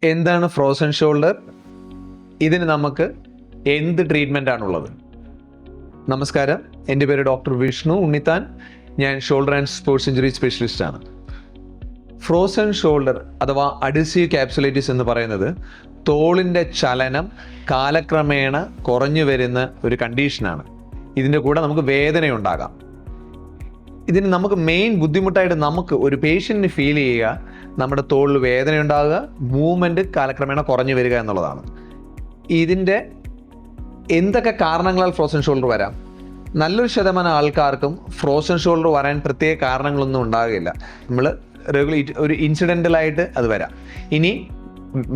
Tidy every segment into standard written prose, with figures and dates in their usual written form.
എന്താണ് frozen shoulder? ഇതിന് നമുക്ക് എന്ത് ട്രീറ്റ്മെൻ്റ് ആണുള്ളത്? നമസ്കാരം, എൻ്റെ പേര് ഡോക്ടർ വിഷ്ണു ഉണ്ണിത്താൻ. ഞാൻ shoulder and sports injury specialist ആണ്. ഫ്രോസൺ ഷോൾഡർ അഥവാ അഡ്ഹസീവ് ക്യാപ്സുലൈറ്റിസ് എന്ന് പറയുന്നത് തോളിൻ്റെ ചലനം കാലക്രമേണ കുറഞ്ഞു വരുന്ന ഒരു കണ്ടീഷനാണ്. ഇതിൻ്റെ കൂടെ നമുക്ക് വേദനയുണ്ടാകാം. ഇതിന് നമുക്ക് മെയിൻ ബുദ്ധിമുട്ടായിട്ട് നമുക്ക് ഒരു പേഷ്യൻറ്റിന് ഫീൽ ചെയ്യുക നമ്മുടെ തോളിൽ വേദന ഉണ്ടാകുക, മൂവ്മെൻറ്റ് കാലക്രമേണ കുറഞ്ഞു വരിക എന്നുള്ളതാണ്. ഇതിൻ്റെ എന്തൊക്കെ കാരണങ്ങളാൽ ഫ്രോസൺ ഷോൾഡർ വരാം? നല്ലൊരു ശതമാനം ആൾക്കാർക്കും ഫ്രോസൺ ഷോൾഡർ വരാൻ പ്രത്യേക കാരണങ്ങളൊന്നും ഉണ്ടാകില്ല. നമ്മൾ ഒരു ഇൻസിഡൻ്റലായിട്ട് അത് വരാം. ഇനി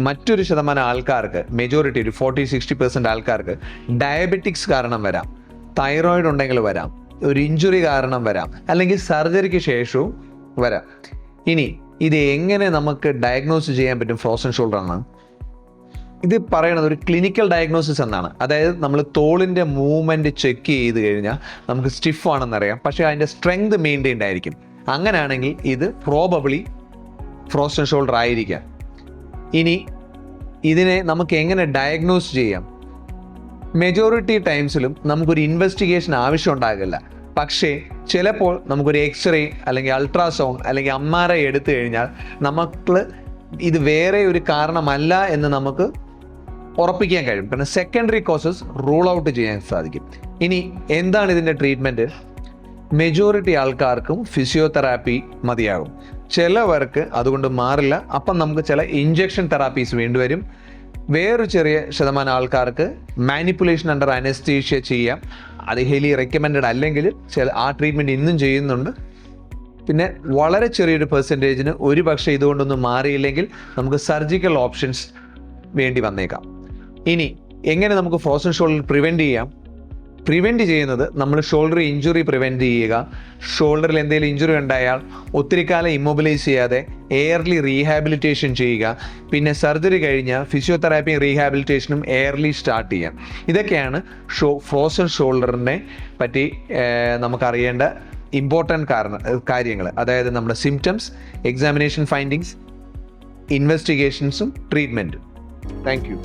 മറ്റൊരു ശതമാനം ആൾക്കാർക്ക്, മെജോറിറ്റി ഒരു 40-60% ആൾക്കാർക്ക് ഡയബറ്റിക്സ് കാരണം വരാം, തൈറോയിഡ് ഉണ്ടെങ്കിൽ വരാം, ഒരു ഇഞ്ചുറി കാരണം വരാം, അല്ലെങ്കിൽ സർജറിക്ക് ശേഷവും വരാം. ഇനി ഇത് എങ്ങനെ നമുക്ക് ഡയഗ്നോസ് ചെയ്യാൻ പറ്റും ഫ്രോസൺ ഷോൾഡർ ആണ്? ഇത് പറയുന്നത് ഒരു ക്ലിനിക്കൽ ഡയഗ്നോസിസ് എന്നാണ്. അതായത് നമ്മൾ തോളിൻ്റെ മൂവ്മെൻറ്റ് ചെക്ക് ചെയ്ത് കഴിഞ്ഞാൽ നമുക്ക് സ്റ്റിഫ് ആണെന്നറിയാം, പക്ഷേ അതിൻ്റെ സ്ട്രെങ്ത് മെയിൻറ്റെയിൻഡ് ആയിരിക്കും. അങ്ങനെയാണെങ്കിൽ ഇത് പ്രോബബ്ലി ഫ്രോസൺ ഷോൾഡർ ആയിരിക്കാം. ഇനി ഇതിനെ നമുക്ക് എങ്ങനെ ഡയഗ്നോസ് ചെയ്യാം? മെജോറിറ്റി ടൈംസിലും നമുക്കൊരു ഇൻവെസ്റ്റിഗേഷൻ ആവശ്യം ഉണ്ടാകില്ല. പക്ഷേ ചിലപ്പോൾ നമുക്കൊരു എക്സ്റേ അല്ലെങ്കിൽ അൾട്രാസൗണ്ട് അല്ലെങ്കിൽ MRI എടുത്തു കഴിഞ്ഞാൽ നമുക്ക് ഇത് വേറെ ഒരു കാരണമല്ല എന്ന് നമുക്ക് ഉറപ്പിക്കാൻ കഴിയും. പിന്നെ സെക്കൻഡറി കോസസ് റൂൾ ഔട്ട് ചെയ്യാൻ സാധിക്കും. ഇനി എന്താണ് ഇതിൻ്റെ ട്രീറ്റ്മെൻറ്റ്? മെജോറിറ്റി ആൾക്കാർക്കും ഫിസിയോതെറാപ്പി മതിയാകും. ചിലവർക്ക് അതുകൊണ്ട് മാറില്ല, അപ്പം നമുക്ക് ചില ഇഞ്ചക്ഷൻ തെറാപ്പീസ് വേണ്ടിവരും. വേറൊരു ചെറിയ ശതമാനം ആൾക്കാർക്ക് മാനിപ്പുലേഷൻ അണ്ടർ അനസ്തീഷ്യ ചെയ്യാം. അത് ഹെലി റെക്കമെൻഡഡ് അല്ലെങ്കിൽ ആ ട്രീറ്റ്മെൻറ്റ് ഇന്നും ചെയ്യുന്നുണ്ട്. പിന്നെ വളരെ ചെറിയൊരു പെർസെൻറ്റേജിന് ഒരു പക്ഷേ ഇതുകൊണ്ടൊന്നും മാറിയില്ലെങ്കിൽ നമുക്ക് സർജിക്കൽ ഓപ്ഷൻസ് വേണ്ടി വന്നേക്കാം. ഇനി എങ്ങനെ നമുക്ക് ഫ്രോസൺ ഷോൾഡർ പ്രിവെൻറ്റ് ചെയ്യാം? പ്രിവെൻറ്റ് ചെയ്യുന്നത് നമ്മൾ ഷോൾഡർ ഇഞ്ചുറി പ്രിവെൻറ്റ് ചെയ്യുക. ഷോൾഡറിൽ എന്തെങ്കിലും ഇഞ്ചുറി ഉണ്ടായാൽ ഒത്തിരി കാലം ഇമ്മൊബിലൈസ് ചെയ്യാതെ എയർലി റീഹാബിലിറ്റേഷൻ ചെയ്യുക. പിന്നെ സർജറി കഴിഞ്ഞാൽ ഫിസിയോതെറാപ്പിയും റീഹാബിലിറ്റേഷനും എയർലി സ്റ്റാർട്ട് ചെയ്യാം. ഇതൊക്കെയാണ് ഫ്രോസൺ ഷോൾഡറിനെ പറ്റി നമുക്കറിയേണ്ട ഇമ്പോർട്ടൻറ്റ് കാര്യങ്ങൾ. അതായത് നമ്മുടെ സിംറ്റംസ്, എക്സാമിനേഷൻ ഫൈൻഡിങ്സ്, ഇൻവെസ്റ്റിഗേഷൻസും ട്രീറ്റ്മെൻറ്റും. Thank U.